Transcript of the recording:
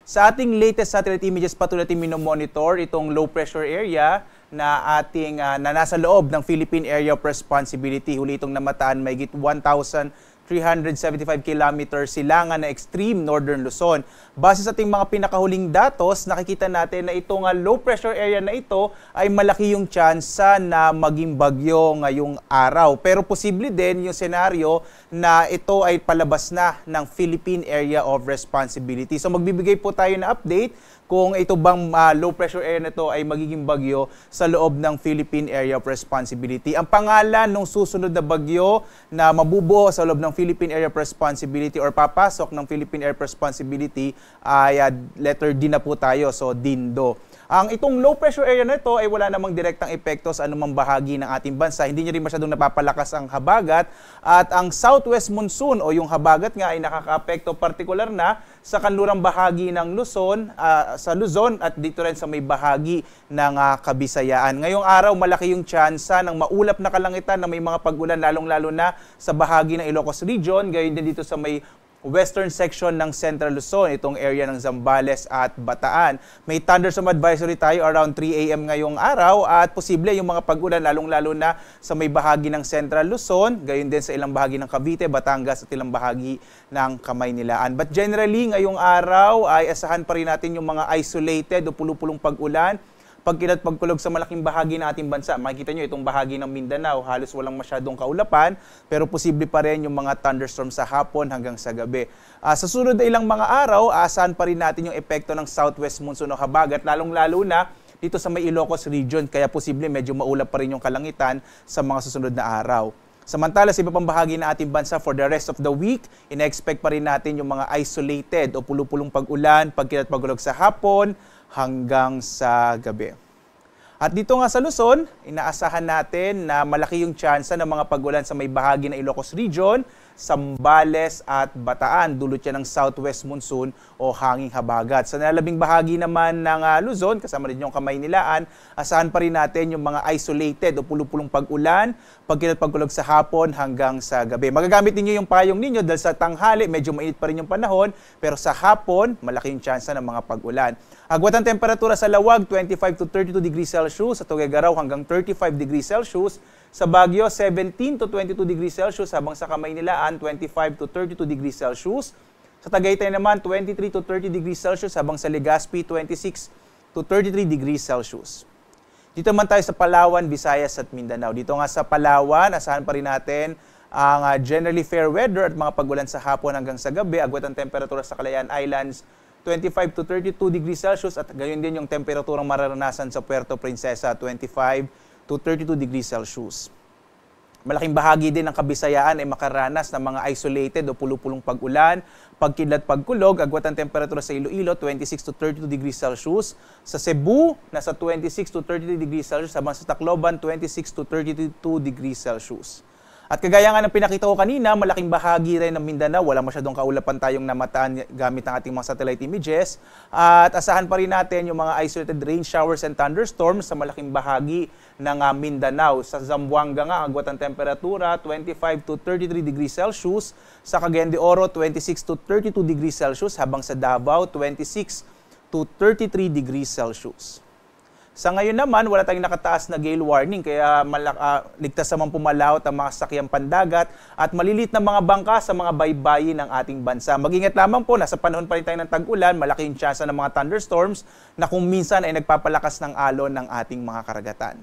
Sa ating latest satellite images, patuloy natin minomonitor itong low pressure area na nasa loob ng Philippine Area of Responsibility. Huli itong namataan mahigit 1,375 kilometers silangan na extreme northern Luzon. Base sa ating mga pinakahuling datos, nakikita natin na itong low pressure area na ito ay malaki yung tsansa na maging bagyo ngayong araw. Pero posible din yung senaryo na ito ay palabas na ng Philippine Area of Responsibility. So magbibigay po tayo na update kung ito bang low pressure area na ito ay magiging bagyo sa loob ng Philippine Area of Responsibility. Ang pangalan ng susunod na bagyo na mabubuo sa loob ng Philippine Area of Responsibility or papasok ng Philippine Area of Responsibility ay letter D na po tayo, so Dindo. Itong low pressure area na ito ay wala namang direktang epekto sa anumang bahagi ng ating bansa. Hindi niya rin masyadong napapalakas ang habagat at ang southwest monsoon o yung habagat nga ay nakakaapekto partikular na sa kanlurang bahagi ng Luzon, sa Luzon at dito rin sa may bahagi ng Kabisayaan. Ngayong araw malaki yung tsansa ng maulap na kalangitan na may mga pag-ulan lalong-lalo na sa bahagi ng Ilocos Region, gayon din dito sa may western section ng Central Luzon, itong area ng Zambales at Bataan. May thunderstorm advisory tayo around 3 AM ngayong araw at posible yung mga pag-ulan lalong-lalo na sa may bahagi ng Central Luzon, gayon din sa ilang bahagi ng Cavite, Batangas at ilang bahagi ng Kamaynilaan. But generally, ngayong araw ay asahan pa rin natin yung mga isolated o pulupulong pag-ulan. Pagkilat pagkulog sa malaking bahagi ng ating bansa. Makikita nyo itong bahagi ng Mindanao, halos walang masyadong kaulapan, pero posible pa rin yung mga thunderstorm sa hapon hanggang sa gabi. Sa sunod na ilang mga araw, aasahan pa rin natin yung epekto ng southwest monsoon o habagat, lalong-lalo na dito sa may Ilocos region, kaya posible medyo maulap pa rin yung kalangitan sa mga susunod na araw. Samantala, sa iba pang bahagi ng ating bansa for the rest of the week, ina-expect pa rin natin yung mga isolated o pulupulong pag-ulan, pagkilat pagkulog sa hapon, hanggang sa gabi. At dito nga sa Luzon, inaasahan natin na malaki yung tsansa ng mga pag-ulan sa may bahagi ng Ilocos Region, Zambales at Bataan. Dulot yan ng southwest monsoon o hanging habagat. Sa nalalabing bahagi naman ng Luzon, kasama rin yung Kamaynilaan, asahan pa rin natin yung mga isolated o pulupulong pag-ulan, pagkilat pagkulog sa hapon hanggang sa gabi. Magagamit ninyo yung payong ninyo dahil sa tanghali, medyo mainit pa rin yung panahon, pero sa hapon, malaki yung tsansa ng mga pag-ulan. Agwat ang temperatura sa Lawag, 25 to 32 degrees Celsius, sa Tuguegarao hanggang 35 degrees Celsius, sa Baguio, 17 to 22 degrees Celsius, habang sa Kamaynilaan, 25 to 32 degrees Celsius. Sa Tagaytay naman, 23 to 30 degrees Celsius, habang sa Legazpi, 26 to 33 degrees Celsius. Dito naman tayo sa Palawan, Visayas at Mindanao. Dito nga sa Palawan, asahan pa rin natin ang generally fair weather at mga pag-ulan sa hapon hanggang sa gabi. Agwat ang temperatura sa Calayan Islands, 25 to 32 degrees Celsius, at gayon din yung temperaturang mararanasan sa Puerto Princesa, 25 to 32 degrees Celsius. Malaking bahagi din ng Kabisayaan ay makaranas ng mga isolated o pulupulong pag-ulan, pagkidlat pagkulog. Agwat ang temperatura sa Iloilo, 26 to 32 degrees Celsius. Sa Cebu, nasa 26 to 33 degrees Celsius, habang sa Tacloban, 26 to 32 degrees Celsius. At kagaya nga ng pinakita ko kanina, malaking bahagi rin ng Mindanao, wala masyadong kaulapan tayong namataan gamit ng ating mga satellite images. At asahan pa rin natin yung mga isolated rain showers and thunderstorms sa malaking bahagi ng Mindanao. Sa Zamboanga nga, agwat ang temperatura, 25 to 33 degrees Celsius. Sa Cagayan de Oro, 26 to 32 degrees Celsius. Habang sa Davao, 26 to 33 degrees Celsius. Sa ngayon naman, wala tayong nakataas na gale warning, kaya ligtas naman pumalaot ang mga sasakyang pandagat at malilit na mga bangka sa mga baybayin ng ating bansa. Mag-ingat lamang po, nasa panahon pa rin tayo ng tag-ulan, malaki yung tsansa ng mga thunderstorms na kung minsan ay nagpapalakas ng alon ng ating mga karagatan.